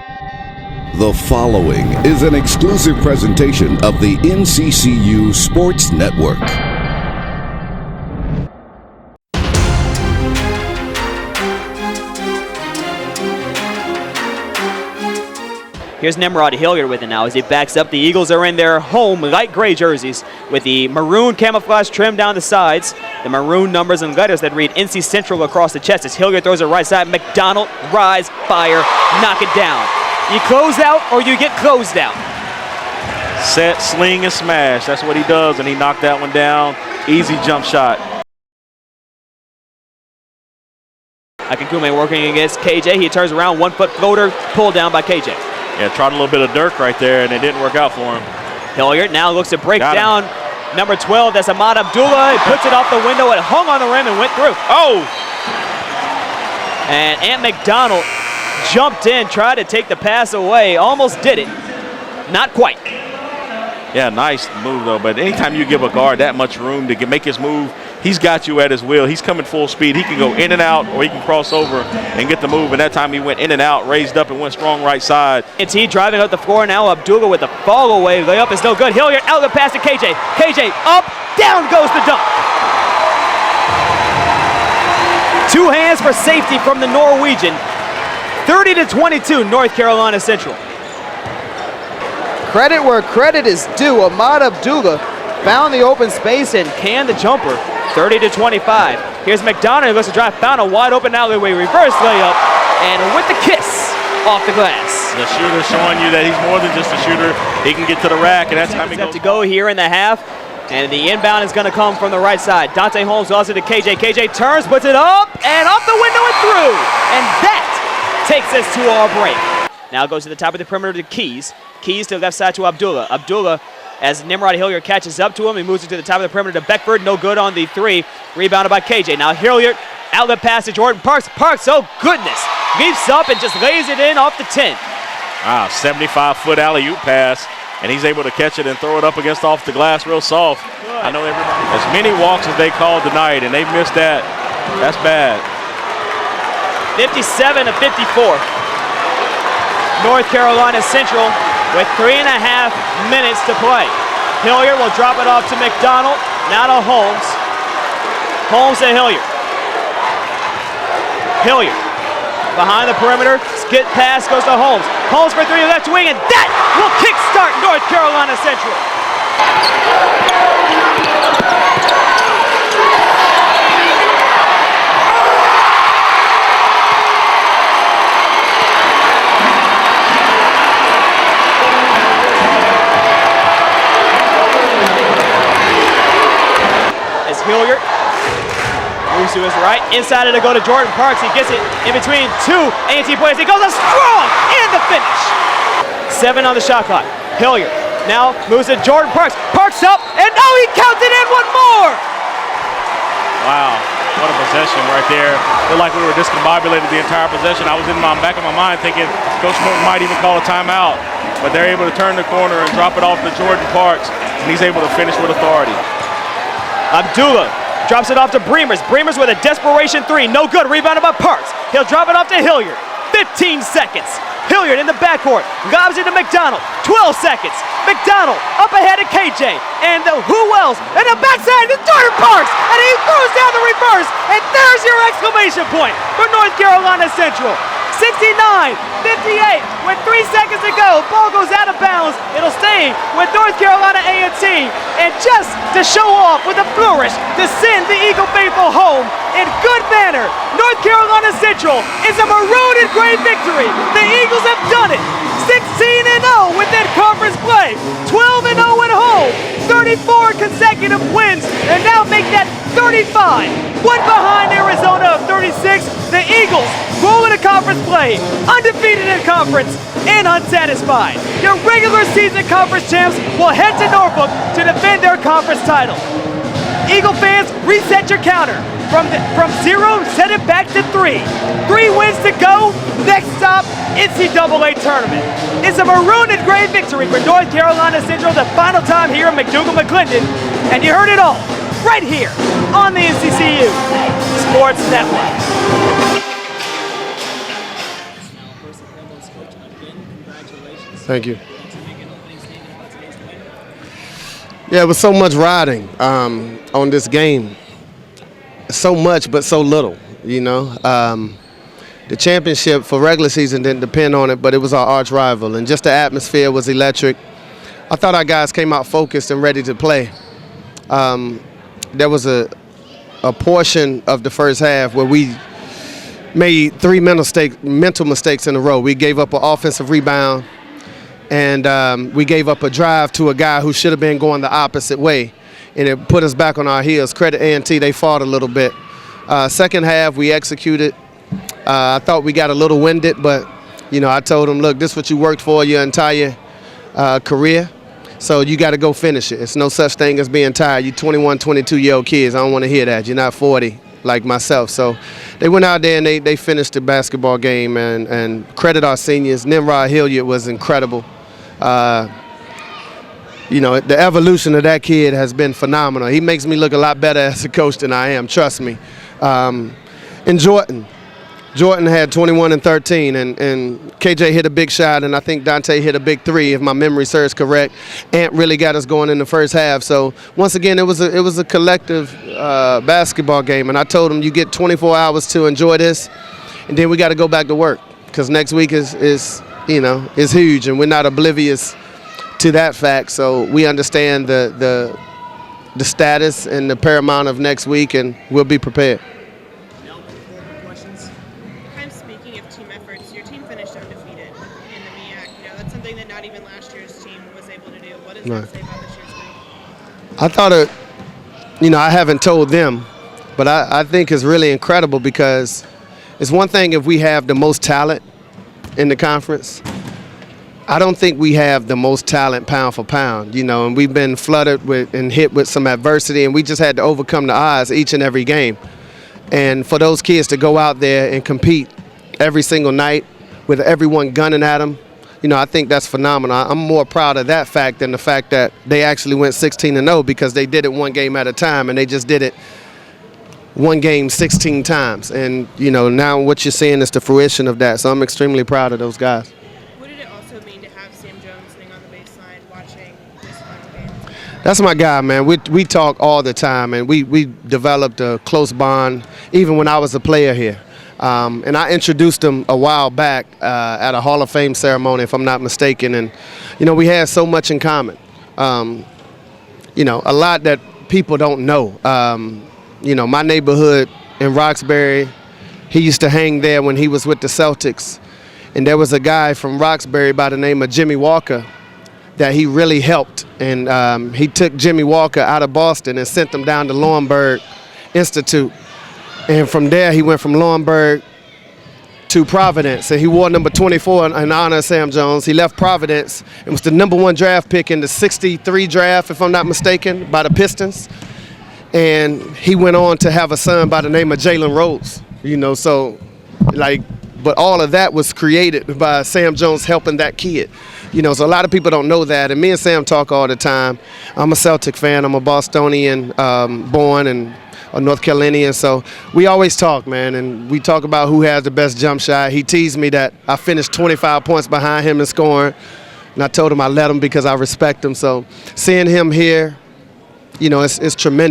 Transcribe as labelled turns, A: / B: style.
A: The following is an exclusive presentation of the NCCU Sports Network.
B: Here's Nimrod Hilliard with it now as he backs up. The Eagles are in their home light gray jerseys with the maroon camouflage trim down the sides, the maroon numbers and letters that read NC Central across the chest as Hilliard throws it right side. McDonald, rise, fire, knock it down. You close out or you get closed out.
C: Set, sling, and smash. That's what he does, and he knocked that one down. Easy jump shot.
B: Akinkume working against KJ. He turns around, 1 foot floater, pulled down by KJ.
C: Yeah, tried a little bit of Dirk right there, and it didn't work out for him.
B: Hilliard now looks to break down number 12. That's Ahmad Abdullah. He puts it off the window. It hung on the rim and went through.
C: Oh!
B: And Ant McDonald jumped in, tried to take the pass away. Almost did it. Not quite.
C: Yeah, nice move, though. But anytime you give a guard that much room to make his move, he's got you at his will. He's coming full speed. He can go in and out, or he can cross over and get the move. And that time he went in and out, raised up, and went strong right side.
B: A&T driving up the floor now. Abdullah with the fall away. Layup is no good. Hilliard out the pass to KJ. KJ up, down goes the dunk. 2 hands for safety from the Norwegian. 30-22, North Carolina Central. Credit where credit is due. Ahmad Abdullah found the open space and canned the jumper. 30-25. Here's McDonald, who looks to drive, found a wide open alleyway, reverse layup, and with the kiss off the glass.
C: The shooter showing you that he's more than just a shooter. He can get to the rack, and that's time he goes.
B: To go here in the half, and the inbound is going to come from the right side. Dante Holmes also to KJ. KJ turns, puts it up, and off the window and through. And that takes us to our break. Now goes to the top of the perimeter to Keys. Keys to the left side to Abdullah. Abdullah, as Nimrod Hilliard catches up to him, he moves it to the top of the perimeter to Beckford. No good on the 3. Rebounded by KJ. Now Hilliard, outlet pass to Jordan Parks. Parks, oh goodness, leaps up and just lays it in off the 10.
C: Wow, 75-foot alley-oop pass, and he's able to catch it and throw it up against off the glass real soft. Good. I know everybody. As many walks as they called tonight, and they've missed that. That's bad.
B: 57-54. North Carolina Central with 3.5 minutes to play. Hilliard will drop it off to McDonald, now to Holmes. Holmes to Hilliard. Hilliard behind the perimeter, skid pass goes to Holmes. Holmes for 3 left wing, and that will kickstart North Carolina Central. Hilliard moves to his right, inside it to go to Jordan Parks. He gets it in between 2 A&T players. He goes a strong and the finish. 7 on the shot clock. Hilliard now moves to Jordan Parks. Parks up, and oh, he counts it in one more.
C: Wow, what a possession right there. Feel like we were discombobulated the entire possession. I was in my back of my mind thinking Coach Morton might even call a timeout, but they're able to turn the corner and drop it off to Jordan Parks, and he's able to finish with authority.
B: Abdullah drops it off to Breemers. Breemers with a desperation 3. No good. Rebounded by Parks. He'll drop it off to Hilliard. 15 seconds. Hilliard in the backcourt. Lobs it to McDonald. 12 seconds. McDonald up ahead of KJ. And who else? And the backside to Jordan Parks. And he throws down the reverse. And there's your exclamation point for North Carolina Central. 69-58 with 3 seconds to go. Ball goes out of bounds. It'll stay with North Carolina A&T. And just to show off with a flourish to send the Eagle faithful home in good manner, North Carolina Central is a maroon and gray victory. The Eagles have done it. 16-0 within conference play. 12-0 at home. 34 consecutive wins, and now make that 35. One behind Arizona of 36. The Eagles roll into conference play, undefeated in conference and unsatisfied. Your regular season conference champs will head to Norfolk to defend their conference title. Eagle fans, reset your counter. From 0, set it back to 3. 3 wins to go. Next stop, NCAA tournament. It's a maroon and gray victory for North Carolina Central, the final time here in McDougal-McClendon. And you heard it all right here on the NCCU Sports Network. Coach, again, congratulations.
D: Thank you.
B: Would you make an opening statement about today's win?
D: Yeah, it was so much riding on this game. So much, but so little, you know. The championship for regular season didn't depend on it, but it was our arch rival, and just the atmosphere was electric. I thought our guys came out focused and ready to play. There was a portion of the first half where we made 3 mental mistakes in a row. We gave up an offensive rebound, and we gave up a drive to a guy who should have been going the opposite way, and it put us back on our heels. Credit A&T, they fought a little bit. Second half, we executed. I thought we got a little winded, but, you know, I told them, look, this is what you worked for your entire career, so you got to go finish it. It's no such thing as being tired. You 21, 22-year-old kids. I don't want to hear that. You're not 40 like myself. So they went out there and they finished the basketball game, and credit our seniors. Nimrod Hilliard was incredible. You know, the evolution of that kid has been phenomenal. He makes me look a lot better as a coach than I am, trust me. And Jordan had 21 and 13, and KJ hit a big shot, and I think Dante hit a big 3, if my memory serves correct. Ant really got us going in the first half. So once again, it was a collective basketball game, and I told them you get 24 hours to enjoy this, and then we got to go back to work, because next week is huge, and we're not oblivious to that fact. So we understand the status and the paramount of next week, and we'll be prepared.
E: Speaking of team efforts, your team finished undefeated in the MEAC. You know, that's something that not even last year's team was able to do. What does that say about this year's group?
D: I thought I haven't told them, but I think it's really incredible, because it's one thing if we have the most talent in the conference. I don't think we have the most talent pound for pound, you know, and we've been flooded with and hit with some adversity, and we just had to overcome the odds each and every game. And for those kids to go out there and compete every single night with everyone gunning at them, you know, I think that's phenomenal. I'm more proud of that fact than the fact that they actually went 16-0, because they did it one game at a time, and they just did it one game 16 times. And, you know, now what you're seeing is the fruition of that. So I'm extremely proud of those guys.
E: What did it also mean to have Sam Jones sitting on the baseline watching this final game?
D: That's my guy, man. We talk all the time, and we developed a close bond even when I was a player here. And I introduced him a while back at a Hall of Fame ceremony, if I'm not mistaken. And, you know, we had so much in common. You know, a lot that people don't know. You know, my neighborhood in Roxbury, he used to hang there when he was with the Celtics. And there was a guy from Roxbury by the name of Jimmy Walker that he really helped. And he took Jimmy Walker out of Boston and sent him down to Laurinburg Institute. And from there, he went from Laurinburg to Providence, and he wore number 24 in honor of Sam Jones. He left Providence and was the #1 draft pick in the '63 draft, if I'm not mistaken, by the Pistons. And he went on to have a son by the name of Jalen Rose, you know, so, like, but all of that was created by Sam Jones helping that kid. You know, so a lot of people don't know that, and me and Sam talk all the time. I'm a Celtic fan. I'm a Bostonian born, and a North Carolinian, so we always talk, man, and we talk about who has the best jump shot. He teased me that I finished 25 points behind him in scoring, and I told him I let him because I respect him. So seeing him here, you know, it's tremendous.